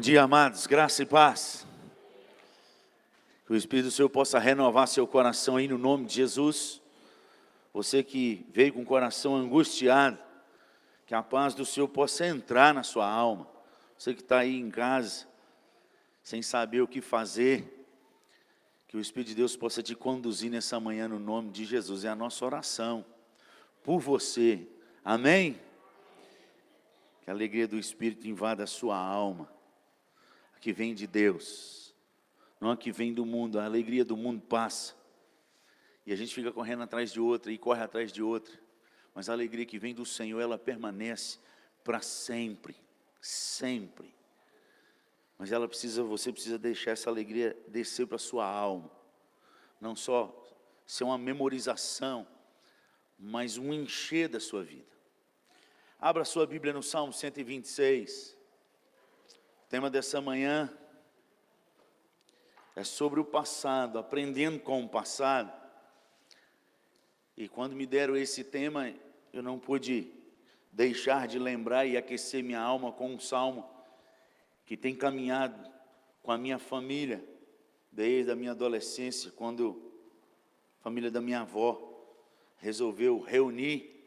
Bom dia, amados, graça e paz. Que o Espírito do Senhor possa renovar seu coração aí no nome de Jesus. Você que veio com o coração angustiado, que a paz do Senhor possa entrar na sua alma. Você que está aí em casa, sem saber o que fazer, que o Espírito de Deus possa te conduzir nessa manhã no nome de Jesus. É a nossa oração por você, amém? Que a alegria do Espírito invada a sua alma. Que vem de Deus, não a que vem do mundo. A alegria do mundo passa, e a gente fica correndo atrás de outra, e corre atrás de outra, mas a alegria que vem do Senhor, ela permanece para sempre, sempre. Mas você precisa deixar essa alegria descer para a sua alma, não só ser uma memorização, mas um encher da sua vida. Abra sua Bíblia no Salmo 126, o tema dessa manhã é sobre o passado, aprendendo com o passado. E quando me deram esse tema, eu não pude deixar de lembrar e aquecer minha alma com um salmo que tem caminhado com a minha família, desde a minha adolescência, quando a família da minha avó resolveu reunir,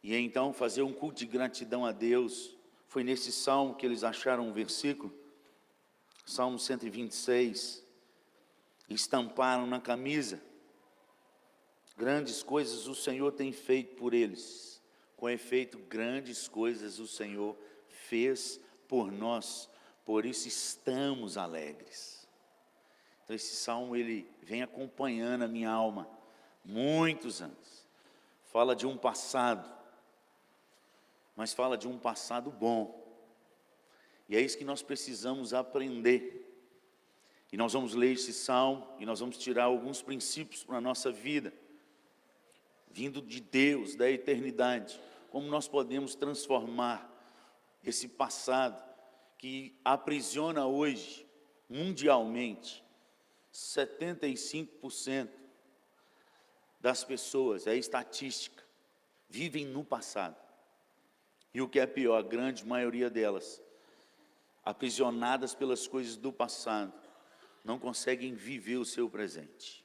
e então fazer um culto de gratidão a Deus. Foi nesse salmo que eles acharam um versículo, Salmo 126, estamparam na camisa: grandes coisas o Senhor tem feito por eles. Com efeito, grandes coisas o Senhor fez por nós, por isso estamos alegres. Então esse salmo, ele vem acompanhando a minha alma muitos anos. Fala de um passado, mas fala de um passado bom. E é isso que nós precisamos aprender. E nós vamos ler esse salmo, e nós vamos tirar alguns princípios para a nossa vida, vindo de Deus, da eternidade. Como nós podemos transformar esse passado, que aprisiona hoje, mundialmente, 75% das pessoas, é estatística, vivem no passado. E o que é pior, a grande maioria delas, aprisionadas pelas coisas do passado, não conseguem viver o seu presente.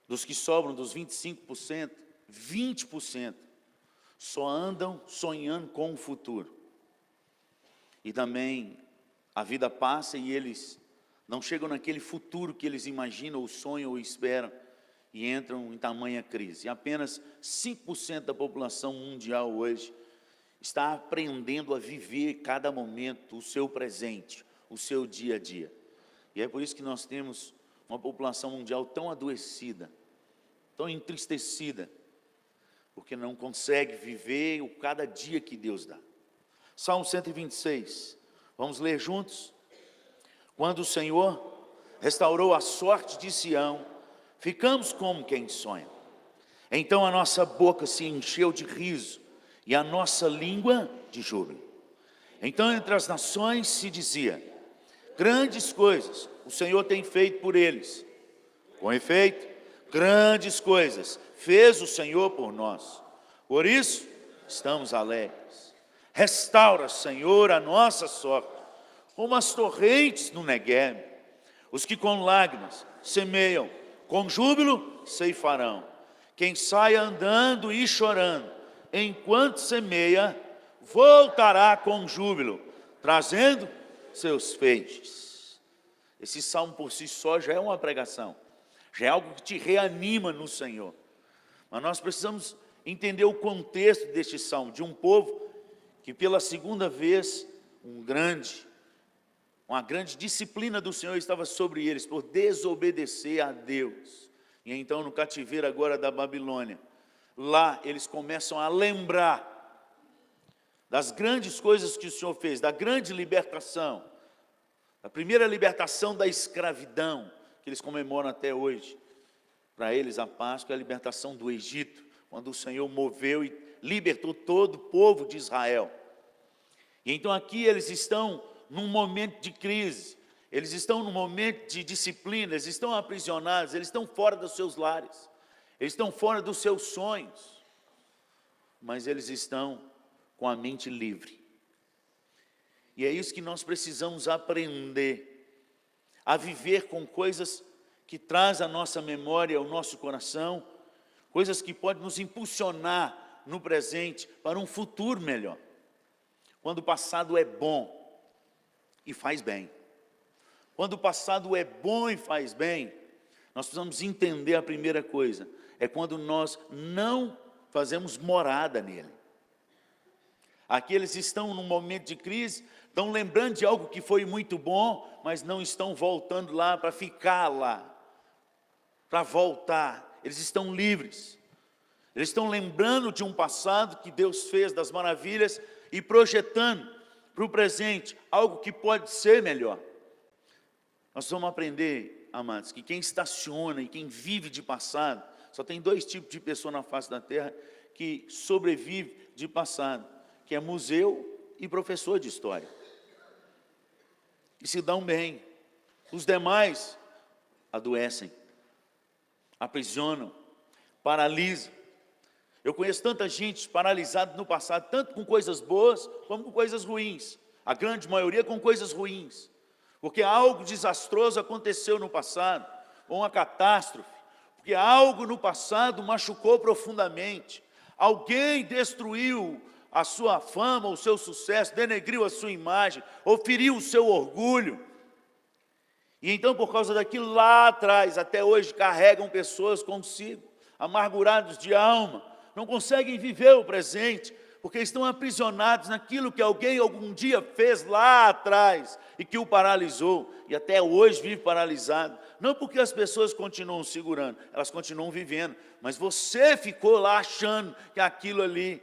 Dos que sobram, dos 25%, 20% só andam sonhando com o futuro. E também a vida passa e eles não chegam naquele futuro que eles imaginam, ou sonham, ou esperam, e entram em tamanha crise. E apenas 5% da população mundial hoje está aprendendo a viver cada momento o seu presente, o seu dia a dia. E é por isso que nós temos uma população mundial tão adoecida, tão entristecida, porque não consegue viver o cada dia que Deus dá. Salmo 126, vamos ler juntos? Quando o Senhor restaurou a sorte de Sião, ficamos como quem sonha. Então a nossa boca se encheu de riso, e a nossa língua de júbilo. Então entre as nações se dizia: grandes coisas o Senhor tem feito por eles. Com efeito, grandes coisas fez o Senhor por nós. Por isso estamos alegres. Restaura, Senhor, a nossa sorte, como as torrentes no Negueb. Os que com lágrimas semeiam, com júbilo ceifarão. Quem sai andando e chorando, enquanto semeia, voltará com júbilo, trazendo seus feixes. Esse salmo por si só já é uma pregação, já é algo que te reanima no Senhor. Mas nós precisamos entender o contexto deste salmo, de um povo que pela segunda vez, uma grande disciplina do Senhor estava sobre eles, por desobedecer a Deus. E então no cativeiro agora da Babilônia, lá eles começam a lembrar das grandes coisas que o Senhor fez, da grande libertação, da primeira libertação da escravidão, que eles comemoram até hoje. Para eles a Páscoa é a libertação do Egito, quando o Senhor moveu e libertou todo o povo de Israel. E então aqui eles estão num momento de crise, eles estão num momento de disciplina, eles estão aprisionados, eles estão fora dos seus lares, eles estão fora dos seus sonhos, mas eles estão com a mente livre. E é isso que nós precisamos aprender, a viver com coisas que traz à nossa memória, ao nosso coração, coisas que podem nos impulsionar no presente para um futuro melhor. Quando o passado é bom e faz bem. Quando o passado é bom e faz bem, nós precisamos entender a primeira coisa, é quando nós não fazemos morada nele. Aqui eles estão num momento de crise, estão lembrando de algo que foi muito bom, mas não estão voltando lá para ficar lá, para voltar. Eles estão livres. Eles estão lembrando de um passado que Deus fez, das maravilhas, e projetando para o presente algo que pode ser melhor. Nós vamos aprender, amados, que quem estaciona e quem vive de passado, só tem dois tipos de pessoa na face da terra que sobrevive de passado, que é museu e professor de história. E se dão bem. Os demais adoecem, aprisionam, paralisam. Eu conheço tanta gente paralisada no passado, tanto com coisas boas como com coisas ruins. A grande maioria com coisas ruins. Porque algo desastroso aconteceu no passado, ou uma catástrofe. Porque algo no passado machucou profundamente. Alguém destruiu a sua fama, o seu sucesso, denegriu a sua imagem, ou feriu o seu orgulho. E então, por causa daquilo lá atrás, até hoje carregam pessoas consigo, amargurados de alma, não conseguem viver o presente, porque estão aprisionados naquilo que alguém algum dia fez lá atrás, e que o paralisou, e até hoje vive paralisado. Não porque as pessoas continuam segurando, elas continuam vivendo, mas você ficou lá achando que aquilo ali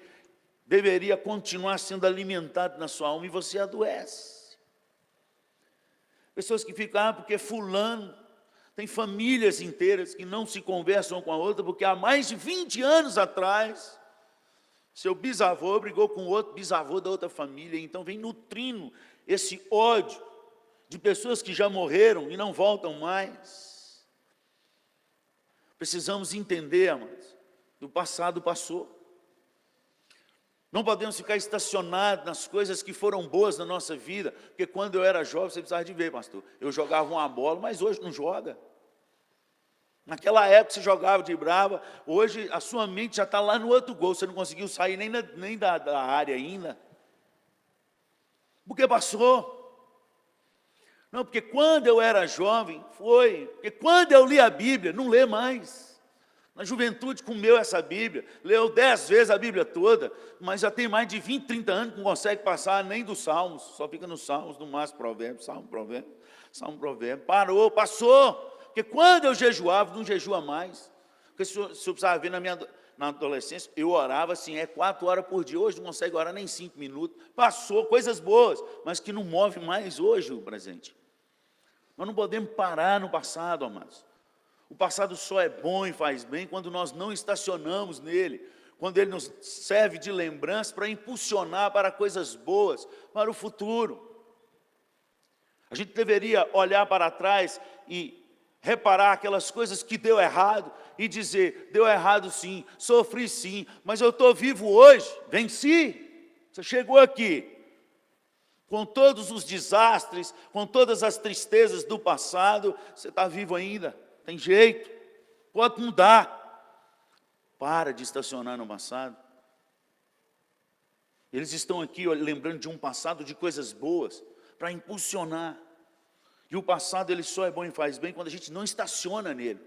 deveria continuar sendo alimentado na sua alma, e você adoece. Pessoas que ficam, porque fulano, tem famílias inteiras que não se conversam com a outra, porque há mais de 20 anos atrás, seu bisavô brigou com outro bisavô da outra família, então vem nutrindo esse ódio de pessoas que já morreram e não voltam mais. Precisamos entender, amados, que o passado passou. Não podemos ficar estacionados nas coisas que foram boas na nossa vida, porque quando eu era jovem, você precisava de ver, pastor, eu jogava uma bola, mas hoje não joga. Naquela época você jogava de brava, hoje a sua mente já está lá no outro gol, você não conseguiu sair nem da área ainda. Porque passou. Não, porque quando eu era jovem, foi. Porque quando eu li a Bíblia, não lê mais. Na juventude comeu essa Bíblia, leu 10 vezes a Bíblia toda, mas já tem mais de 20, 30 anos que não consegue passar nem dos Salmos, só fica nos Salmos, no máximo Provérbios, Salmo, Provérbio, parou, passou, porque quando eu jejuava, não jejua mais, porque se eu precisava ver na adolescência, eu orava assim, 4 horas por dia, hoje não consegue orar nem 5 minutos, passou, coisas boas, mas que não move mais hoje o presente. Nós não podemos parar no passado, amados. O passado só é bom e faz bem quando nós não estacionamos nele, quando ele nos serve de lembrança para impulsionar para coisas boas, para o futuro. A gente deveria olhar para trás e reparar aquelas coisas que deu errado e dizer, deu errado sim, sofri sim, mas eu estou vivo hoje, venci. Você chegou aqui, com todos os desastres, com todas as tristezas do passado, você está vivo ainda. Tem jeito, pode mudar. Para de estacionar no passado. Eles estão aqui lembrando de um passado de coisas boas, para impulsionar. E o passado ele só é bom e faz bem quando a gente não estaciona nele.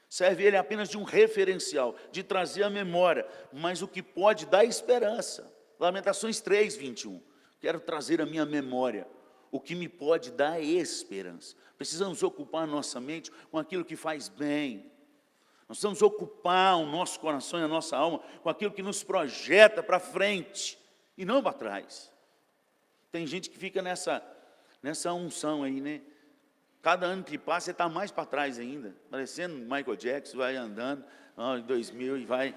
Serve ele apenas de um referencial, de trazer a memória, mas o que pode dar esperança. Lamentações 3, 21. Quero trazer a minha memória, o que me pode dar esperança. Precisamos ocupar a nossa mente com aquilo que faz bem. Nós precisamos ocupar o nosso coração e a nossa alma com aquilo que nos projeta para frente e não para trás. Tem gente que fica nessa unção aí, né? Cada ano que passa, você está mais para trás ainda, parecendo Michael Jackson, vai andando, em 2000 e vai.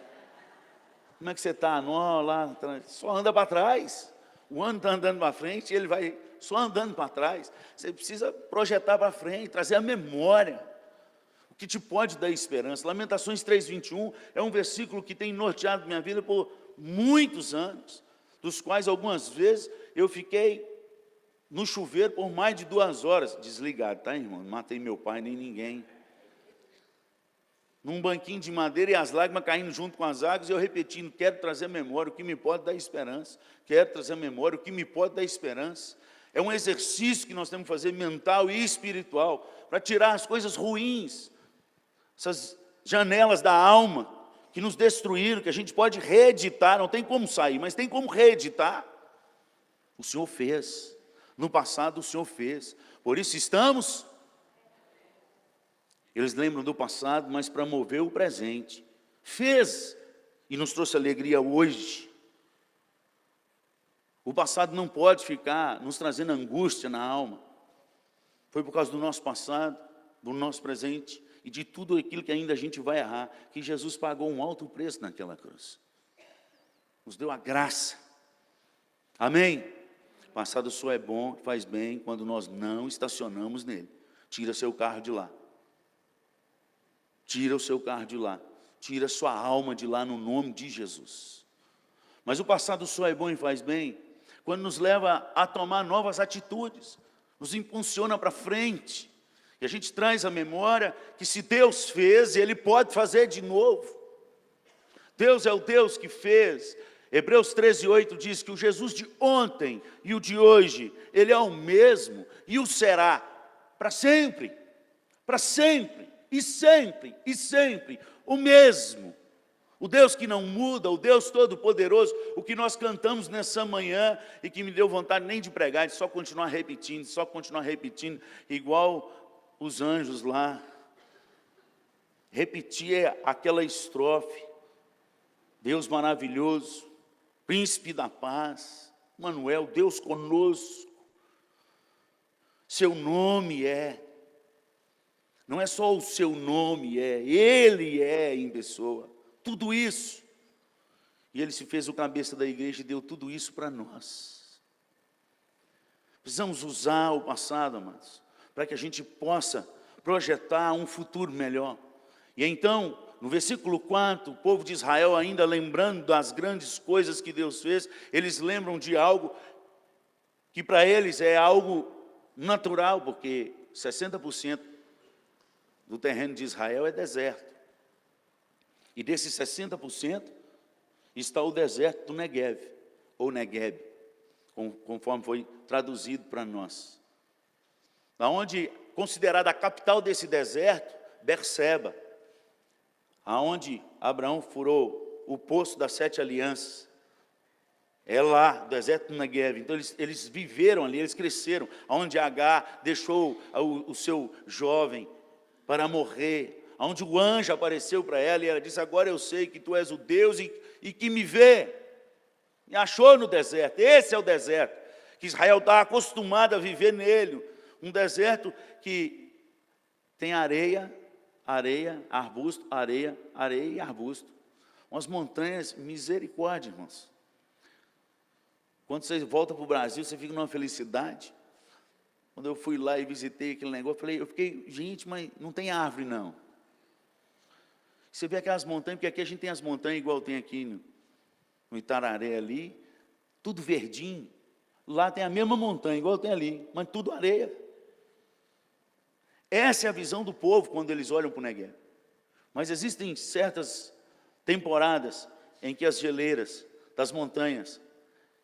Como é que você está? Lá atrás, só anda para trás. O ano está andando para frente, ele vai só andando para trás. Você precisa projetar para frente, trazer a memória, o que te pode dar esperança. Lamentações 3:21 é um versículo que tem norteado minha vida por muitos anos, dos quais algumas vezes eu fiquei no chuveiro por mais de 2 horas, desligado, tá, irmão? Não matei meu pai nem ninguém. Num banquinho de madeira e as lágrimas caindo junto com as águas, e eu repetindo: quero trazer memória, o que me pode dar esperança. Quero trazer memória, o que me pode dar esperança. É um exercício que nós temos que fazer, mental e espiritual, para tirar as coisas ruins, essas janelas da alma, que nos destruíram, que a gente pode reeditar, não tem como sair, mas tem como reeditar. O Senhor fez, no passado o Senhor fez, por isso estamos... Eles lembram do passado, mas para mover o presente. Fez e nos trouxe alegria hoje. O passado não pode ficar nos trazendo angústia na alma. Foi por causa do nosso passado, do nosso presente e de tudo aquilo que ainda a gente vai errar, que Jesus pagou um alto preço naquela cruz. Nos deu a graça. Amém? O passado só é bom, faz bem quando nós não estacionamos nele. Tira seu carro de lá. Tira o seu carro de lá, tira a sua alma de lá no nome de Jesus. Mas o passado só é bom e faz bem quando nos leva a tomar novas atitudes, nos impulsiona para frente. E a gente traz a memória que se Deus fez, Ele pode fazer de novo. Deus é o Deus que fez. Hebreus 13:8 diz que o Jesus de ontem e o de hoje, Ele é o mesmo e o será para sempre, para sempre. E sempre, o mesmo. O Deus que não muda, o Deus Todo-Poderoso, o que nós cantamos nessa manhã e que me deu vontade nem de pregar, de só continuar repetindo, igual os anjos lá. Repetir aquela estrofe. Deus maravilhoso, príncipe da paz, Manuel, Deus conosco. Seu nome é... Não é só o seu nome, Ele é em pessoa, tudo isso. E Ele se fez o cabeça da igreja e deu tudo isso para nós. Precisamos usar o passado, amados, para que a gente possa projetar um futuro melhor. E então, no versículo 4, o povo de Israel, ainda lembrando das grandes coisas que Deus fez, eles lembram de algo que para eles é algo natural, porque 60% do terreno de Israel é deserto. E desses 60% está o deserto do Negev, ou Negeb, conforme foi traduzido para nós. Aonde, considerada a capital desse deserto, Berseba, aonde Abraão furou o poço das 7 alianças, é lá, deserto do Negev. Então eles viveram ali, eles cresceram, onde Agar deixou o seu jovem para morrer, onde o anjo apareceu para ela e ela disse: agora eu sei que tu és o Deus e que me vê. Me achou no deserto. Esse é o deserto que Israel está acostumado a viver nele, um deserto que tem areia, arbusto, areia e arbusto. Umas montanhas, misericórdia, irmãos. Quando você volta para o Brasil, você fica numa felicidade. Quando eu fui lá e visitei aquele negócio, eu fiquei, gente, mas não tem árvore não. Você vê aquelas montanhas, porque aqui a gente tem as montanhas igual tem aqui no Itararé ali, tudo verdinho. Lá tem a mesma montanha, igual tem ali, mas tudo areia. Essa é a visão do povo quando eles olham para o Negueb. Mas existem certas temporadas em que as geleiras das montanhas,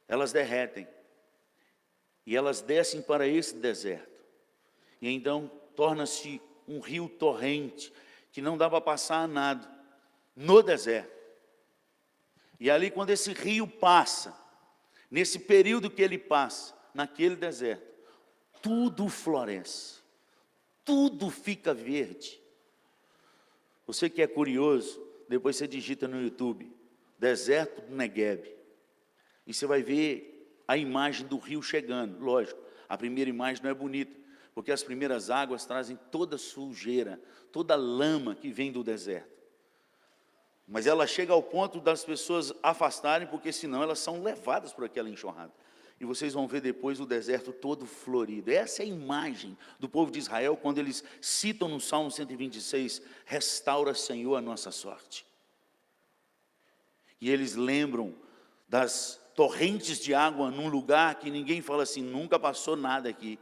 elas derretem. E elas descem para esse deserto. E então torna-se um rio torrente, que não dá para passar a nado, no deserto. E ali, quando esse rio passa, nesse período que ele passa, naquele deserto, tudo floresce, tudo fica verde. Você que é curioso, depois você digita no YouTube, deserto do Negueb, e você vai ver a imagem do rio chegando. Lógico, a primeira imagem não é bonita, porque as primeiras águas trazem toda a sujeira, toda a lama que vem do deserto. Mas ela chega ao ponto das pessoas afastarem, porque senão elas são levadas por aquela enxurrada. E vocês vão ver depois o deserto todo florido. Essa é a imagem do povo de Israel, quando eles citam no Salmo 126, restaura, Senhor, a nossa sorte. E eles lembram das torrentes de água num lugar que ninguém fala assim, nunca passou nada aqui.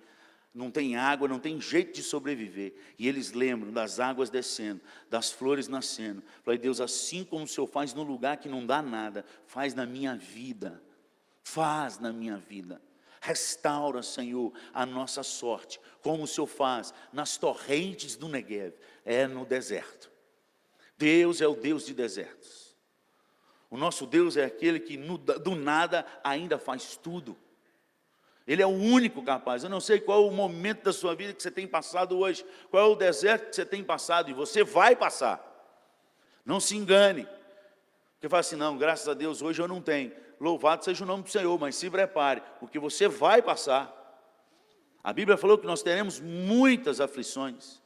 Não tem água, não tem jeito de sobreviver. E eles lembram das águas descendo, das flores nascendo. Falei, Deus, assim como o Senhor faz no lugar que não dá nada, faz na minha vida. Faz na minha vida. Restaura, Senhor, a nossa sorte, como o Senhor faz nas torrentes do Neguev, é no deserto. Deus é o Deus de desertos. O nosso Deus é aquele que do nada ainda faz tudo. Ele é o único capaz. Eu não sei qual é o momento da sua vida que você tem passado hoje, qual é o deserto que você tem passado, e você vai passar. Não se engane. Porque fala assim, não, graças a Deus hoje eu não tenho. Louvado seja o nome do Senhor, mas se prepare, porque você vai passar. A Bíblia falou que nós teremos muitas aflições,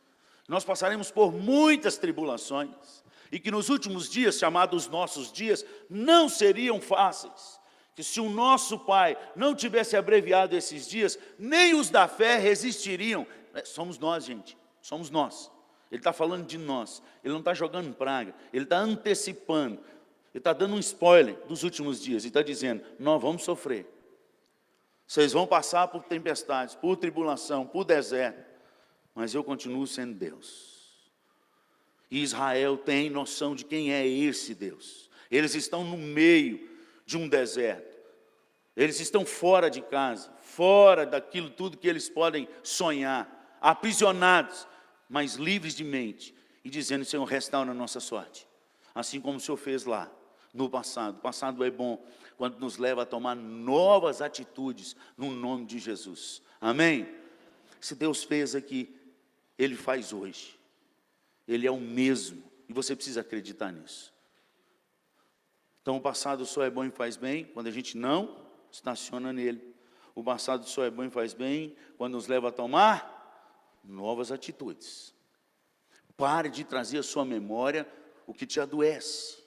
nós passaremos por muitas tribulações, e que nos últimos dias, chamados nossos dias, não seriam fáceis. Que se o nosso Pai não tivesse abreviado esses dias, nem os da fé resistiriam. Somos nós, gente, somos nós. Ele está falando de nós, ele não está jogando praga, ele está antecipando, ele está dando um spoiler dos últimos dias, ele está dizendo, nós vamos sofrer. Vocês vão passar por tempestades, por tribulação, por deserto, mas eu continuo sendo Deus. E Israel tem noção de quem é esse Deus. Eles estão no meio de um deserto. Eles estão fora de casa, fora daquilo tudo que eles podem sonhar, aprisionados, mas livres de mente, e dizendo, Senhor, restaura a nossa sorte, assim como o Senhor fez lá, no passado. O passado é bom, quando nos leva a tomar novas atitudes, no nome de Jesus, amém? Se Deus fez aqui, Ele faz hoje, Ele é o mesmo, e você precisa acreditar nisso. Então o passado só é bom e faz bem, quando a gente não estaciona nele. O passado só é bom e faz bem quando nos leva a tomar novas atitudes. Pare de trazer à sua memória o que te adoece.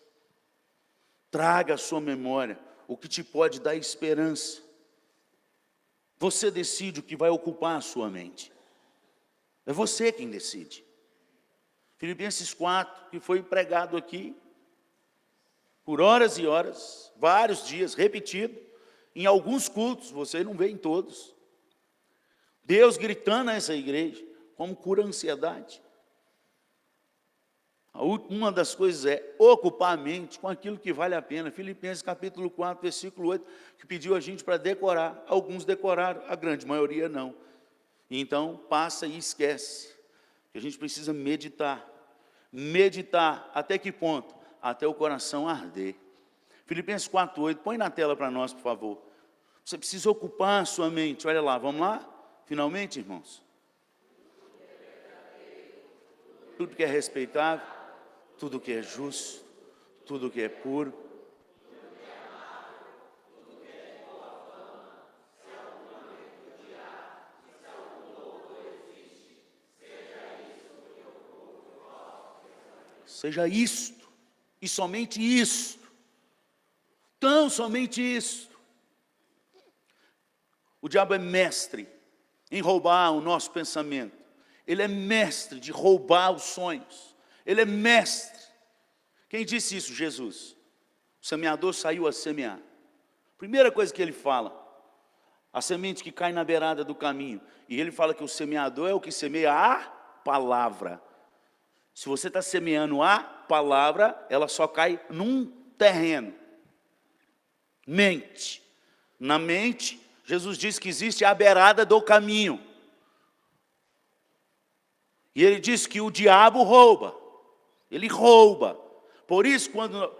Traga à sua memória o que te pode dar esperança. Você decide o que vai ocupar a sua mente. É você quem decide. Filipenses 4, que foi pregado aqui por horas e horas, vários dias, repetido, em alguns cultos, você não vê em todos. Deus gritando a essa igreja, como cura a ansiedade. Uma das coisas é ocupar a mente com aquilo que vale a pena. Filipenses capítulo 4, versículo 8, que pediu a gente para decorar. Alguns decoraram, a grande maioria não. Então, passa e esquece. Que a gente precisa meditar. Meditar até que ponto? Até o coração arder. Filipenses 4:8, põe na tela para nós, por favor. Você precisa ocupar a sua mente. Olha lá, vamos lá? Finalmente, irmãos. Tudo que é respeitável, tudo que é justo, tudo que é puro. Seja isto, e somente isto. Tão somente isto. O diabo é mestre em roubar o nosso pensamento. Ele é mestre de roubar os sonhos. Ele é mestre. Quem disse isso? Jesus. O semeador saiu a semear. Primeira coisa que ele fala, a semente que cai na beirada do caminho. E ele fala que o semeador é o que semeia a palavra. Se você está semeando a palavra, ela só cai num terreno. Mente. Na mente, Jesus diz que existe a beirada do caminho. E ele diz que o diabo rouba. Ele rouba. Por isso, quando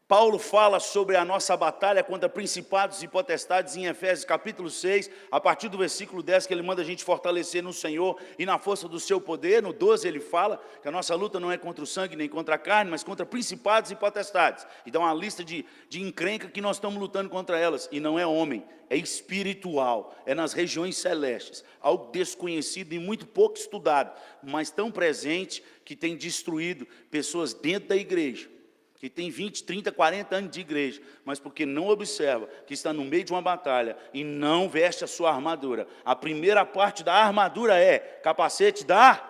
Paulo fala sobre a nossa batalha contra principados e potestades em Efésios capítulo 6, a partir do versículo 10, que ele manda a gente fortalecer no Senhor e na força do seu poder. No 12 ele fala que a nossa luta não é contra o sangue nem contra a carne, mas contra principados e potestades. E dá uma lista de encrenca que nós estamos lutando contra elas. E não é homem, é espiritual, é nas regiões celestes. Algo desconhecido e muito pouco estudado, mas tão presente que tem destruído pessoas dentro da igreja. Que tem 20, 30, 40 anos de igreja, mas porque não observa que está no meio de uma batalha e não veste a sua armadura. A primeira parte da armadura é capacete da...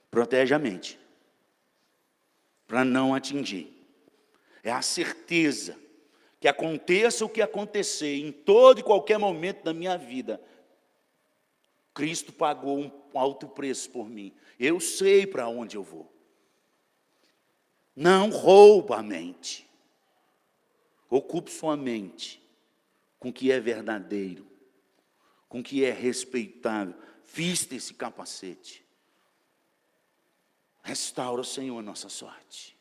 Protege a mente, para não atingir. É a certeza que aconteça o que acontecer, em todo e qualquer momento da minha vida, Cristo pagou um alto preço por mim. Eu sei para onde eu vou. Não rouba a mente. Ocupe sua mente com o que é verdadeiro, com o que é respeitável. Vista esse capacete. Restaura, Senhor, nossa sorte.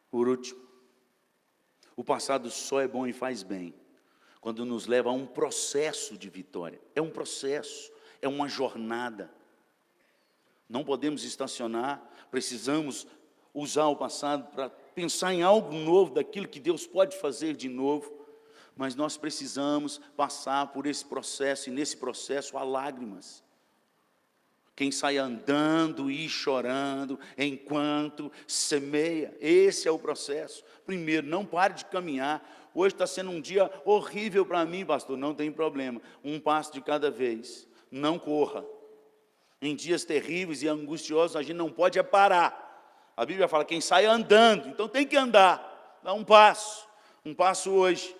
Por último, o passado só é bom e faz bem quando nos leva a um processo de vitória. É um processo, é uma jornada. Não podemos estacionar, precisamos usar o passado para pensar em algo novo, daquilo que Deus pode fazer de novo. Mas nós precisamos passar por esse processo, e nesse processo há lágrimas. Quem sai andando e chorando enquanto semeia, esse é o processo. Primeiro, não pare de caminhar. Hoje está sendo um dia horrível para mim, pastor, não tem problema. Um passo de cada vez, não corra. Em dias terríveis e angustiosos, a gente não pode parar. A Bíblia fala, quem sai andando, então tem que andar. Dá um passo hoje,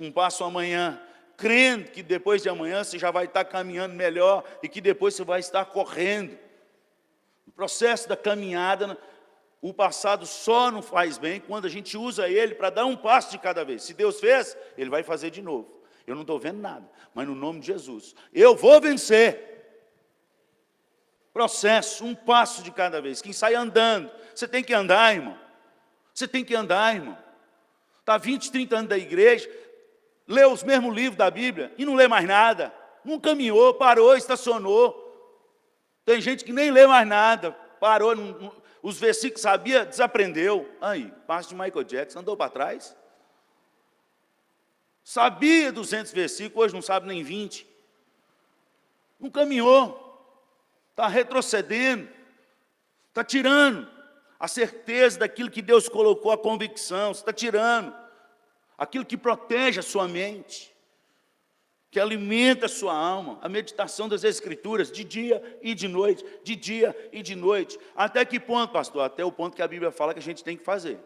um passo amanhã, crendo que depois de amanhã você já vai estar caminhando melhor e que depois você vai estar correndo. O processo da caminhada, o passado só não faz bem quando a gente usa ele para dar um passo de cada vez. Se Deus fez, Ele vai fazer de novo. Eu não estou vendo nada, mas no nome de Jesus, eu vou vencer. Processo, um passo de cada vez. Quem sai andando, você tem que andar, irmão. Você tem que andar, irmão. Está 20, 30 anos da igreja, lê os mesmos livros da Bíblia e não lê mais nada. Não caminhou, parou, estacionou. Tem gente que nem lê mais nada, parou, os versículos que sabia, desaprendeu. Aí, passo de Michael Jackson, andou para trás. Sabia 200 versículos, hoje não sabe nem 20. Não caminhou. Está retrocedendo. Está tirando a certeza daquilo que Deus colocou, a convicção. Você está tirando aquilo que protege a sua mente, que alimenta a sua alma, a meditação das Escrituras, de dia e de noite, de dia e de noite. Até que ponto, pastor? Até o ponto que a Bíblia fala que a gente tem que fazer.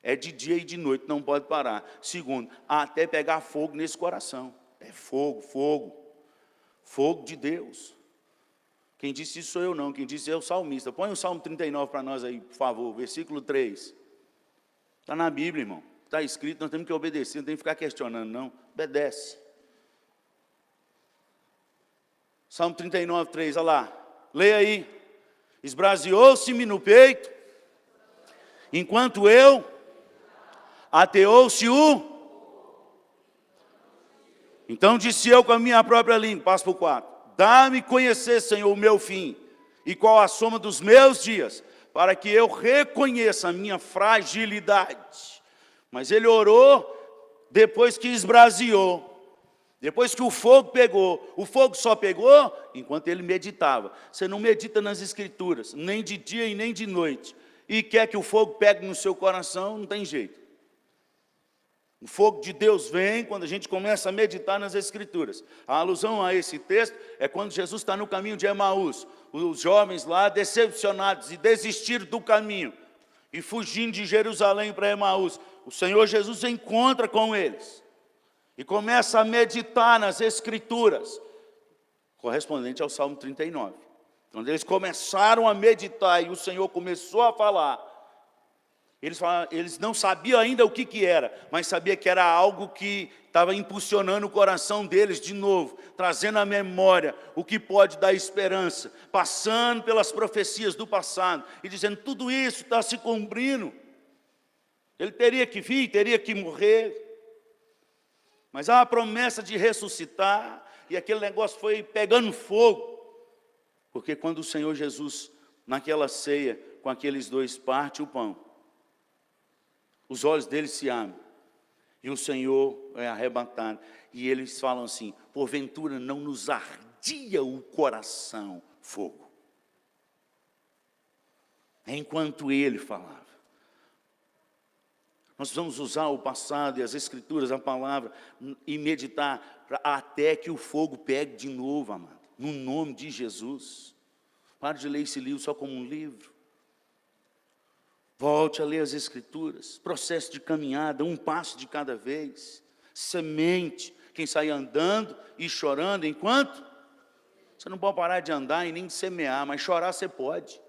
É de dia e de noite, não pode parar. Segundo, até pegar fogo nesse coração. É fogo, fogo. Fogo de Deus. Quem disse isso sou eu não, quem disse é o salmista. Põe o Salmo 39 para nós aí, por favor, versículo 3. Está na Bíblia, irmão. Está escrito, nós temos que obedecer, não tem que ficar questionando, não. Obedece. Salmo 39, 3, olha lá. Leia aí. Esbraseou-se-me no peito, enquanto eu, ateou-se o... Então disse eu com a minha própria língua, passo para o 4. Dá-me conhecer, Senhor, o meu fim, e qual a soma dos meus dias, para que eu reconheça a minha fragilidade. Mas ele orou depois que esbraseou. Depois que o fogo pegou. O fogo só pegou enquanto ele meditava. Você não medita nas Escrituras, nem de dia e nem de noite, e quer que o fogo pegue no seu coração, não tem jeito. O fogo de Deus vem quando a gente começa a meditar nas Escrituras. A alusão a esse texto é quando Jesus está no caminho de Emaús. Os jovens lá decepcionados e desistiram do caminho e fugindo de Jerusalém para Emaús. O Senhor Jesus encontra com eles e começa a meditar nas Escrituras, correspondente ao Salmo 39. Quando eles começaram a meditar e o Senhor começou a falar, eles não sabiam ainda o que era, mas sabia que era algo que estava impulsionando o coração deles de novo, trazendo à memória o que pode dar esperança, passando pelas profecias do passado e dizendo, tudo isso está se cumprindo. Ele teria que vir, teria que morrer, mas há a promessa de ressuscitar, e aquele negócio foi pegando fogo, porque quando o Senhor Jesus, naquela ceia, com aqueles dois, parte o pão, os olhos deles se abrem, e o Senhor é arrebatado, e eles falam assim, porventura não nos ardia o coração fogo, enquanto ele falava. Nós vamos usar o passado e as Escrituras, a palavra, e meditar até que o fogo pegue de novo, amado, no nome de Jesus. Pare de ler esse livro só como um livro. Volte a ler as Escrituras, processo de caminhada, um passo de cada vez. Semente, quem sai andando e chorando enquanto... Você não pode parar de andar e nem de semear, mas chorar você pode.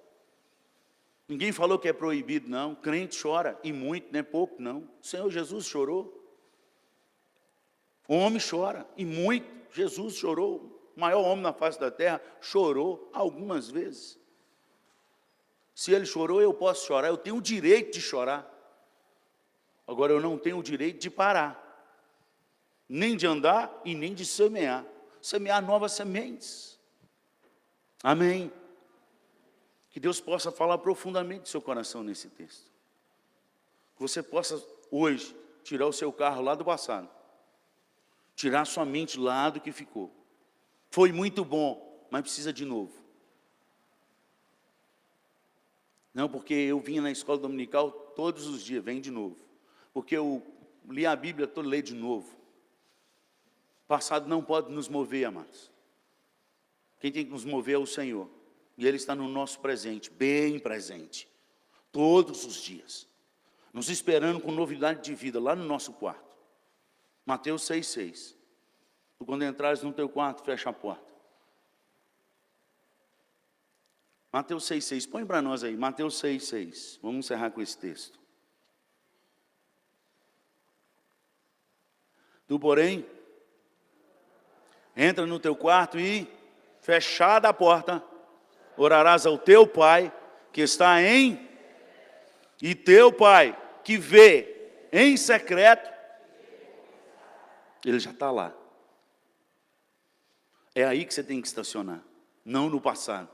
Ninguém falou que é proibido, não. Crente chora, e muito, não é pouco, não. O Senhor Jesus chorou. O homem chora, e muito. Jesus chorou. O maior homem na face da terra chorou algumas vezes. Se ele chorou, eu posso chorar. Eu tenho o direito de chorar. Agora, eu não tenho o direito de parar. Nem de andar e nem de semear. Semear novas sementes. Amém. Que Deus possa falar profundamente do seu coração nesse texto. Que você possa hoje tirar o seu carro lá do passado. Tirar sua mente lá do que ficou. Foi muito bom, mas precisa de novo. Não, porque eu vinha na escola dominical todos os dias, vem de novo. Porque eu li a Bíblia toda, leio de novo. Passado não pode nos mover, amados. Quem tem que nos mover é o Senhor. E Ele está no nosso presente, bem presente. Todos os dias. Nos esperando com novidade de vida, lá no nosso quarto. Mateus 6,6. Tu, quando entrares no teu quarto, fecha a porta. Mateus 6,6. Põe para nós aí, Mateus 6,6. Vamos encerrar com esse texto. Tu, porém, entra no teu quarto e, fechada a porta, orarás ao teu Pai, que está em... E teu Pai, que vê em secreto, Ele já está lá. É aí que você tem que estacionar, não no passado.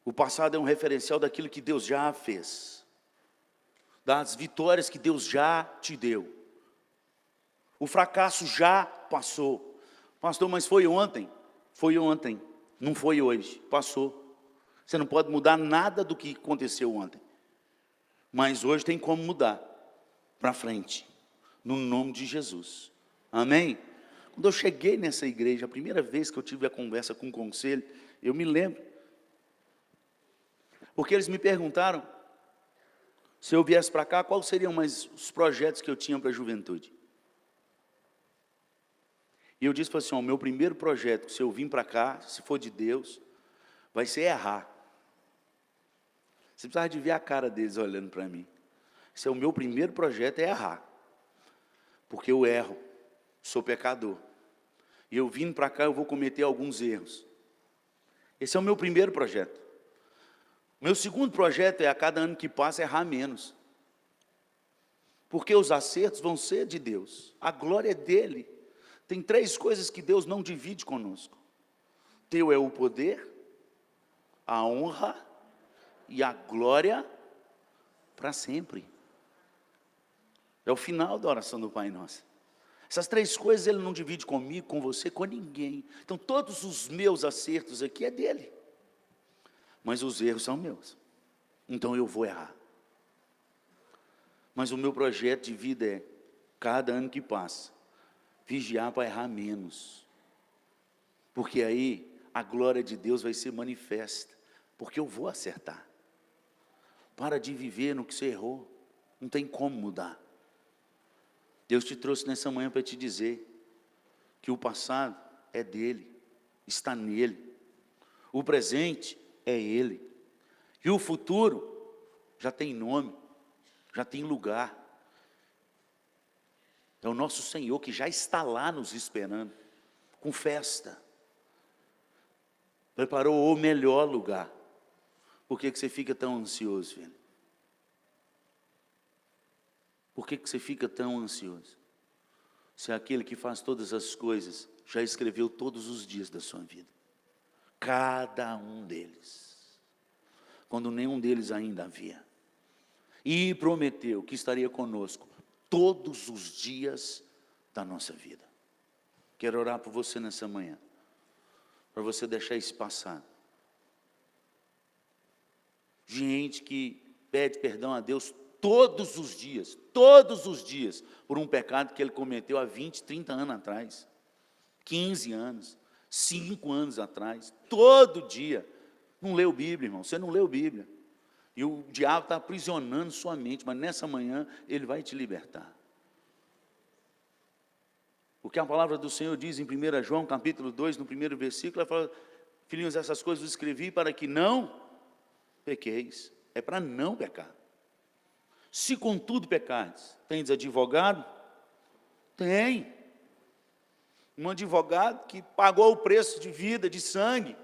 O passado é um referencial daquilo que Deus já fez, das vitórias que Deus já te deu. O fracasso já passou. Pastor, mas foi ontem. Foi ontem, não foi hoje, passou. Você não pode mudar nada do que aconteceu ontem. Mas hoje tem como mudar para frente, no nome de Jesus. Amém? Quando eu cheguei nessa igreja, a primeira vez que eu tive a conversa com o conselho, eu me lembro. Porque eles me perguntaram, se eu viesse para cá, quais seriam mais os projetos que eu tinha para a juventude? E eu disse assim, o meu primeiro projeto, se eu vim para cá, se for de Deus, vai ser errar. Você precisava de ver a cara deles olhando para mim. Esse é o meu primeiro projeto, é errar. Porque eu erro, sou pecador. E eu vindo para cá, eu vou cometer alguns erros. Esse é o meu primeiro projeto. Meu segundo projeto é, a cada ano que passa, errar menos. Porque os acertos vão ser de Deus. A glória é dele. Tem 3 coisas que Deus não divide conosco. Teu é o poder, a honra e a glória para sempre. É o final da oração do Pai Nosso. Essas 3 coisas Ele não divide comigo, com você, com ninguém. Então todos os meus acertos aqui é dele. Mas os erros são meus. Então eu vou errar. Mas o meu projeto de vida é, cada ano que passa, vigiar para errar menos. Porque aí a glória de Deus vai ser manifesta. Porque eu vou acertar. Para de viver no que você errou. Não tem como mudar. Deus te trouxe nessa manhã para te dizer que o passado é dele, está nele. O presente é ele. E o futuro já tem nome, já tem lugar. É o nosso Senhor que já está lá nos esperando, com festa. Preparou o melhor lugar. Por que você fica tão ansioso, filho? Por que você fica tão ansioso? Se aquele que faz todas as coisas já escreveu todos os dias da sua vida. Cada um deles. Quando nenhum deles ainda havia. E prometeu que estaria conosco todos os dias da nossa vida. Quero orar por você nessa manhã. Para você deixar isso passar. Gente que pede perdão a Deus todos os dias, por um pecado que ele cometeu há 20, 30 anos atrás, 15 anos, 5 anos atrás, todo dia. Não leu Bíblia, irmão, você não leu Bíblia. E o diabo está aprisionando sua mente, mas nessa manhã ele vai te libertar. O que a palavra do Senhor diz em 1 João, capítulo 2, no primeiro versículo, ela fala: filhinhos, essas coisas eu escrevi para que não pequeis. É para não pecar. Se contudo pecardes, tendes advogado? Tem. Um advogado que pagou o preço de vida, de sangue,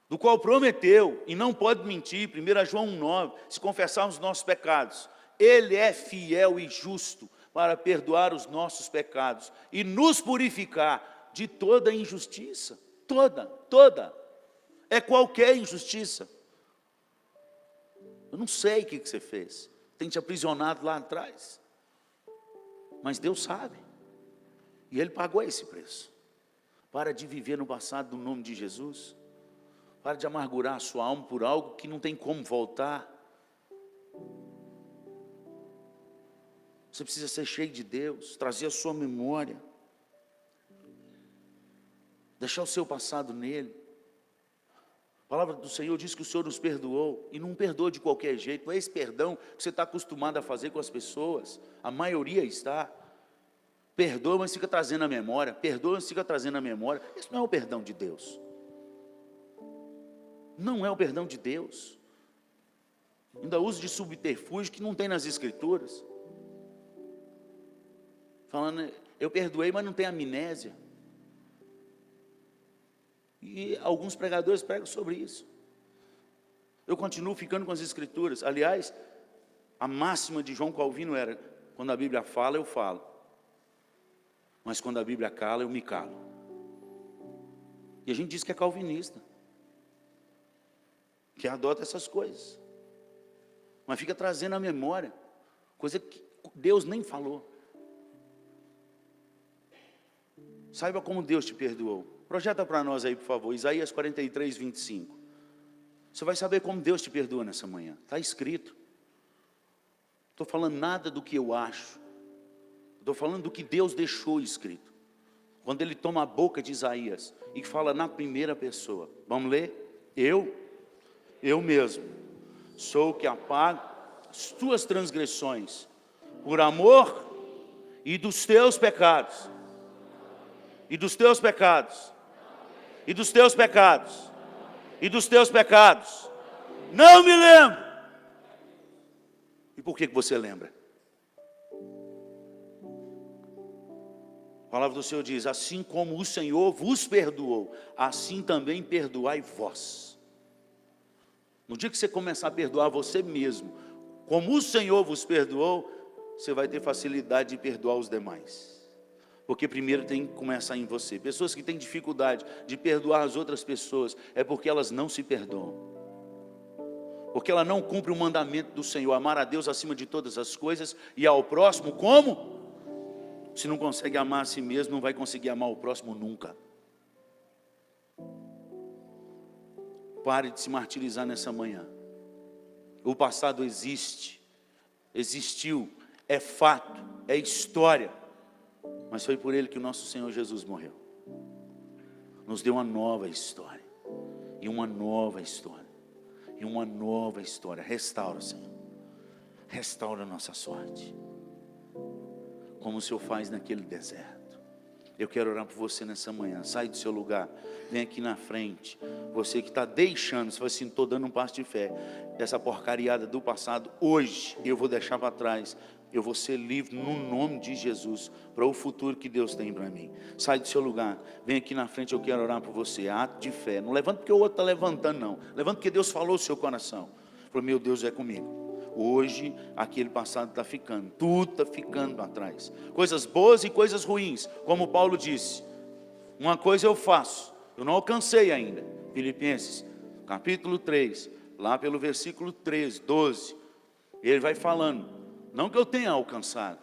do qual prometeu, e não pode mentir. 1 João 1,9, se confessarmos os nossos pecados, Ele é fiel e justo para perdoar os nossos pecados e nos purificar de toda injustiça. Toda. É qualquer injustiça. Eu não sei o que você fez, tem te aprisionado lá atrás, mas Deus sabe, e Ele pagou esse preço. Para de viver no passado no nome de Jesus. Para de amargurar a sua alma por algo que não tem como voltar. Você precisa ser cheio de Deus, trazer a sua memória, deixar o seu passado nele. A palavra do Senhor diz que o Senhor nos perdoou, e não perdoa de qualquer jeito. Não é esse perdão que você está acostumado a fazer com as pessoas, a maioria está. Perdoa, mas fica trazendo a memória, perdoa, mas fica trazendo a memória. Isso não é o perdão de Deus. Não é o perdão de Deus. Ainda uso de subterfúgio que não tem nas Escrituras. Falando, eu perdoei, mas não tem amnésia. E alguns pregadores pregam sobre isso. Eu continuo ficando com as Escrituras. Aliás, a máxima de João Calvino era: quando a Bíblia fala, eu falo, mas quando a Bíblia cala, eu me calo. E a gente diz que é calvinista, que adota essas coisas, mas fica trazendo a memória coisa que Deus nem falou. Saiba como Deus te perdoou. Projeta para nós aí, por favor, Isaías 43, 25. Você vai saber como Deus te perdoa nessa manhã. Está escrito. Não estou falando nada do que eu acho. Estou falando do que Deus deixou escrito. Quando Ele toma a boca de Isaías e fala na primeira pessoa. Vamos ler? Eu mesmo, sou o que apago as tuas transgressões, por amor e dos teus pecados. E dos teus pecados. E dos teus pecados. E dos teus pecados. Não me lembro. E por que você lembra? A palavra do Senhor diz: assim como o Senhor vos perdoou, assim também perdoai vós. No dia que você começar a perdoar você mesmo, como o Senhor vos perdoou, você vai ter facilidade de perdoar os demais. Porque primeiro tem que começar em você. Pessoas que têm dificuldade de perdoar as outras pessoas, é porque elas não se perdoam. Porque ela não cumpre o mandamento do Senhor: amar a Deus acima de todas as coisas e ao próximo como? Se não consegue amar a si mesmo, não vai conseguir amar o próximo nunca. Pare de se martirizar nessa manhã. O passado existiu, é fato, é história. Mas foi por Ele que o nosso Senhor Jesus morreu. Nos deu uma nova história. E uma nova história. E uma nova história. Restaura, Senhor. Restaura a nossa sorte. Como o Senhor faz naquele deserto. Eu quero orar por você nessa manhã. Sai do seu lugar. Vem aqui na frente. Você que está deixando, se você estou dando um passo de fé, essa porcariada do passado, hoje eu vou deixar para trás. Eu vou ser livre no nome de Jesus, para o futuro que Deus tem para mim. Sai do seu lugar, vem aqui na frente, eu quero orar por você. Ato de fé. Não levanta porque o outro está levantando, não. Levanta porque Deus falou no seu coração. Falou: meu Deus é comigo. Hoje, aquele passado está ficando, tudo está ficando para trás. Coisas boas e coisas ruins, como Paulo disse. Uma coisa eu faço, eu não alcancei ainda. Filipenses, capítulo 3, lá pelo versículo 13, 12. Ele vai falando. Não que eu tenha alcançado,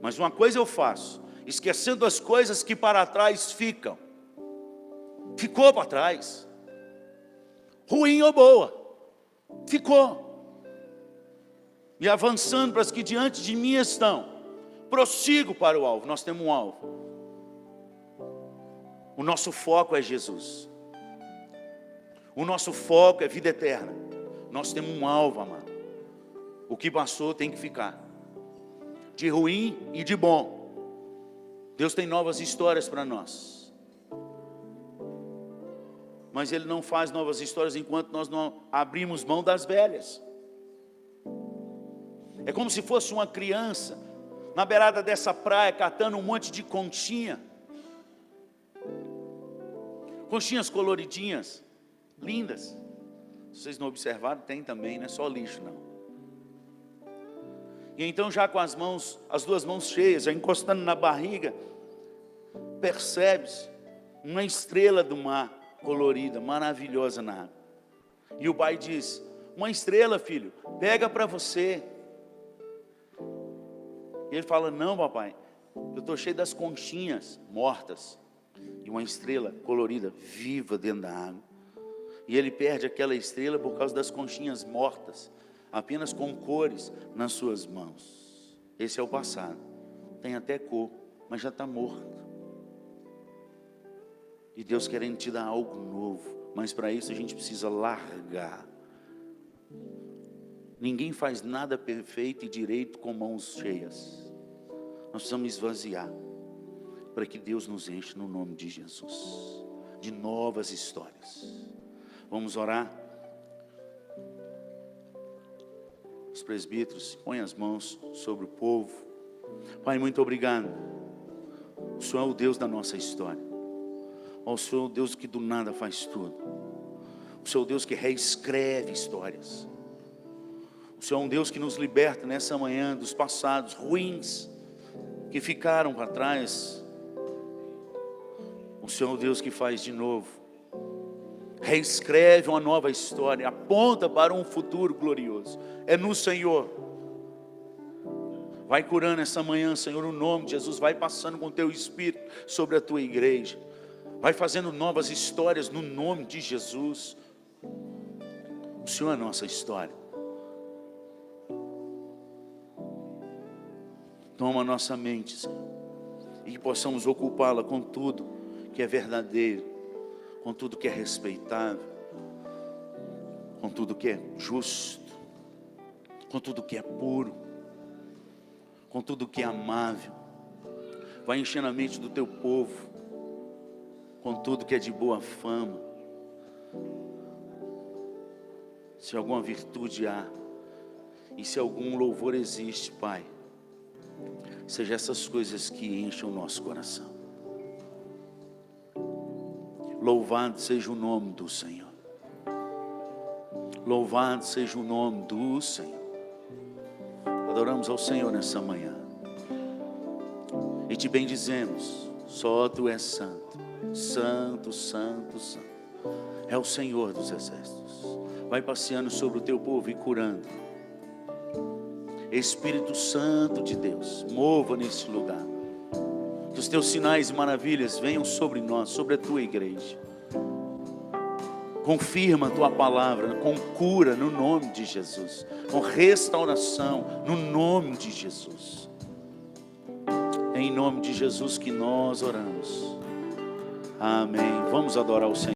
mas uma coisa eu faço, esquecendo as coisas que para trás ficam. Ficou para trás. Ruim ou boa, ficou. E avançando para as que diante de mim estão, prossigo para o alvo. Nós temos um alvo. O nosso foco é Jesus. O nosso foco é vida eterna. Nós temos um alvo, amado. O que passou tem que ficar. De ruim e de bom. Deus tem novas histórias para nós. Mas Ele não faz novas histórias enquanto nós não abrimos mão das velhas. É como se fosse uma criança na beirada dessa praia catando um monte de conchinha. Conchinhas coloridinhas, lindas. Se vocês não observaram, tem também, não é só lixo não. E então já com as duas mãos cheias, já encostando na barriga, percebe-se uma estrela do mar, colorida, maravilhosa na água. E o pai diz: uma estrela, filho, pega para você. E ele fala: não, papai, eu estou cheio das conchinhas mortas. E uma estrela colorida, viva dentro da água. E ele perde aquela estrela por causa das conchinhas mortas, apenas com cores nas suas mãos. Esse é o passado. Tem até cor, mas já está morto. E Deus querendo te dar algo novo. Mas para isso a gente precisa largar. Ninguém faz nada perfeito e direito com mãos cheias. Nós precisamos esvaziar, para que Deus nos enche no nome de Jesus, de novas histórias. Vamos orar. Os presbíteros, põem as mãos sobre o povo. Pai, muito obrigado. O Senhor é o Deus da nossa história. O Senhor é o Deus que do nada faz tudo. O Senhor é o Deus que reescreve histórias. O Senhor é um Deus que nos liberta nessa manhã dos passados ruins que ficaram para trás. O Senhor é o Deus que faz de novo. Reescreve uma nova história, aponta para um futuro glorioso. É no Senhor. Vai curando essa manhã, Senhor, no nome de Jesus. Vai passando com o teu Espírito sobre a tua igreja. Vai fazendo novas histórias no nome de Jesus. O Senhor é a nossa história. Toma a nossa mente, Senhor, e que possamos ocupá-la com tudo que é verdadeiro, com tudo que é respeitável, com tudo que é justo, com tudo que é puro, com tudo que é amável. Vai enchendo a mente do teu povo com tudo que é de boa fama. Se alguma virtude há e se algum louvor existe, Pai, seja essas coisas que enchem o nosso coração. Louvado seja o nome do Senhor. Louvado seja o nome do Senhor. Adoramos ao Senhor nessa manhã e te bendizemos. Só tu és santo, santo, santo, santo. É o Senhor dos exércitos. Vai passeando sobre o teu povo e curando. Espírito Santo de Deus, mova nesse lugar. Que os teus sinais e maravilhas venham sobre nós, sobre a tua igreja. Confirma a tua palavra com cura no nome de Jesus, com restauração no nome de Jesus. É em nome de Jesus que nós oramos. Amém. Vamos adorar o Senhor.